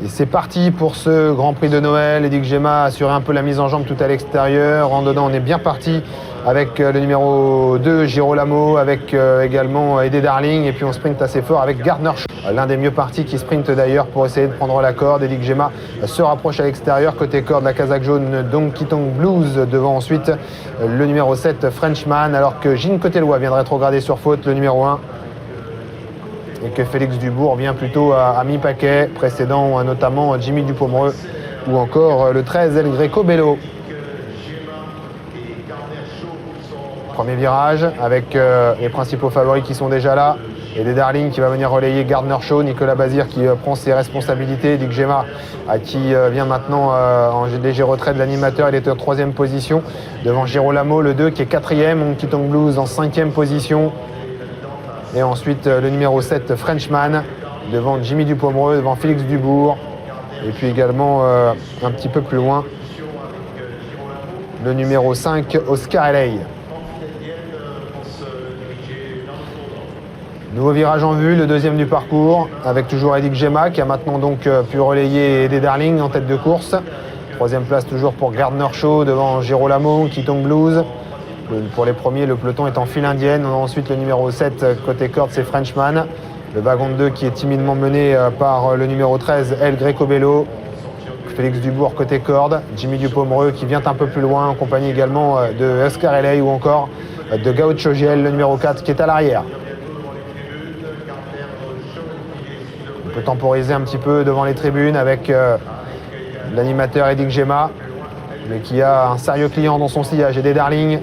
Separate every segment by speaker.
Speaker 1: Et c'est parti pour ce Grand Prix de Noël. Eddie Gema a assuré un peu la mise en jambe tout à l'extérieur. En dedans, on est bien parti avec le numéro 2, Girolamo, avec également Eddie Darling. Et puis on sprint assez fort avec Gardner Shaw, l'un des mieux partis qui sprint d'ailleurs pour essayer de prendre la corde. Eddie Gema se rapproche à l'extérieur. Côté corde, la casaque jaune, Donkey Kong Blues. Devant ensuite le numéro 7, Frenchman. Alors que Gilles Cotellois vient de rétrograder sur faute, le numéro 1. Et que Félix Dubourg vient plutôt à mi-paquet, précédant notamment Jimmy Dupomereux ou encore le 13, El Greco Bello. Premier virage avec les principaux favoris qui sont déjà là. Et des Darling qui va venir relayer Gardner Shaw, Nicolas Bazir qui prend ses responsabilités, Eddie Gema qui vient maintenant en léger retrait de l'animateur, il est en 3e position devant Girolamo, le 2 qui est 4e, Monkey Tongue Blues en 5e position. Et ensuite le numéro 7, Frenchman, devant Jimmy Dupomereux, devant Félix Dubourg. Et puis également un petit peu plus loin, le numéro 5, Oscar LA. Nouveau virage en vue, le 2e du parcours, avec toujours Eddie Gema qui a maintenant donc pu relayer Eddie Darling en tête de course. 3e place toujours pour Gardner Shaw devant Girolamo, Keaton Blues. Pour les premiers, le peloton est en file indienne. On a ensuite le numéro 7 côté corde, c'est Frenchman. Le wagon de 2 qui est timidement mené par le numéro 13, El Greco Bello. Félix Dubourg côté corde. Jimmy Dupomereux qui vient un peu plus loin en compagnie également de Oscar LA ou encore de Gaucho Giel, le numéro 4 qui est à l'arrière. On peut temporiser un petit peu devant les tribunes avec l'animateur Eddie Gema, mais qui a un sérieux client dans son sillage, et des Darling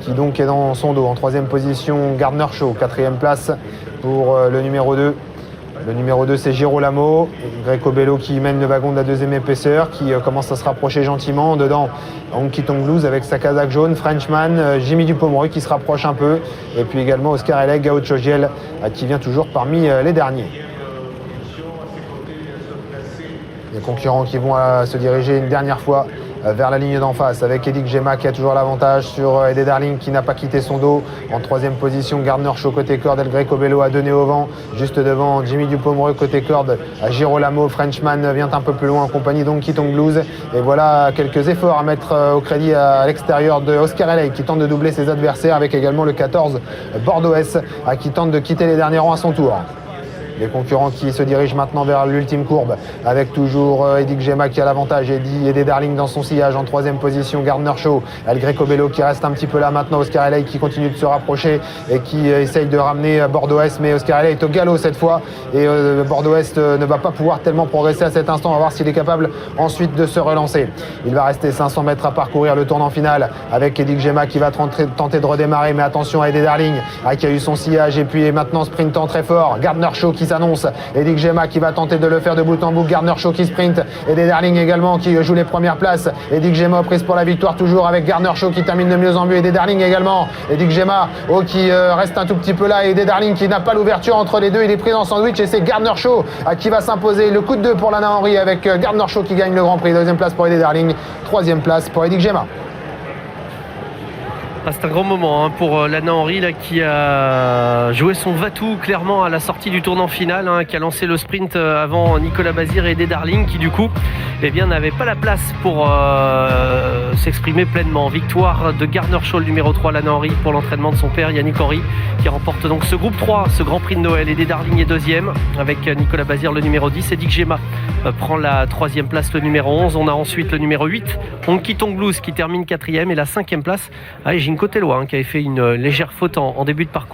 Speaker 1: qui donc est dans son dos. En 3e position, Gardner Shaw, 4e place pour le numéro 2. Le numéro 2, c'est Girolamo, Greco Bello qui mène le wagon de la 2e épaisseur, qui commence à se rapprocher gentiment. Dedans, Donkey Kong Blues avec sa casaque jaune, Frenchman, Jimmy Dupomereux qui se rapproche un peu, et puis également Oscar LA, Gaucho Giel qui vient toujours parmi les derniers. Les concurrents qui vont se diriger une dernière fois vers la ligne d'en face avec Eddie Gema qui a toujours l'avantage sur Eddie Darling qui n'a pas quitté son dos. En 3e position, Gardner Shaw côté corde, El Greco Bello a donné au vent juste devant Jimmy Dupomereux côté corde. Girolamo, Frenchman vient un peu plus loin en compagnie Donkey Kong Blues. Et voilà quelques efforts à mettre au crédit à l'extérieur de Oscar LA qui tente de doubler ses adversaires, avec également le 14 Bordeaux S qui tente de quitter les derniers rangs à son tour. Les concurrents qui se dirigent maintenant vers l'ultime courbe avec toujours Eddie Gema qui a l'avantage, Eddie Darling dans son sillage. En 3e position, Gardner Shaw, El Greco Bello qui reste un petit peu là maintenant, Oscar LA qui continue de se rapprocher et qui essaye de ramener Bordeaux Est, mais Oscar LA est au galop cette fois et Bordeaux Est ne va pas pouvoir tellement progresser à cet instant. On va voir s'il est capable ensuite de se relancer. Il va rester 500 mètres à parcourir le tournant final avec Eddie Gema qui va tenter de redémarrer, mais attention à Eddie Darling qui a eu son sillage et puis maintenant sprintant très fort, Gardner Shaw qui s'annonce, Eddie Gema qui va tenter de le faire de bout en bout, Gardner Shaw qui sprint, et des Darling également qui joue les premières places. Eddie Gema prise pour la victoire toujours avec Gardner Shaw qui termine de mieux en mieux, et des Darling également. Eddie Gema qui reste un tout petit peu là, et des Darling qui n'a pas l'ouverture entre les deux, il est pris en sandwich et c'est Gardner Shaw qui va s'imposer. Le coup de 2 pour Lana Henry avec Gardner Shaw qui gagne le Grand Prix. 2e place pour Eddie Darling, 3e place pour Eddie Gema.
Speaker 2: Ah, c'est un grand moment pour Lana Henry là, qui a joué son va-tout clairement à la sortie du tournant final, qui a lancé le sprint avant Nicolas Bazir et Eddie Darling qui du coup n'avaient pas la place pour s'exprimer pleinement. Victoire de Gardner Shaw, le numéro 3, Lana Henry, pour l'entraînement de son père Yannick Henry, qui remporte donc ce groupe 3, ce Grand Prix de Noël. Eddie Darling est 2e avec Nicolas Bazir le numéro 10. Eddie Gema prend la 3e place, le numéro 11. On a ensuite le numéro 8, Donkey Kong Blues qui termine 4e, et la 5e place Gilles Cotellois qui avait fait une légère faute en début de parcours.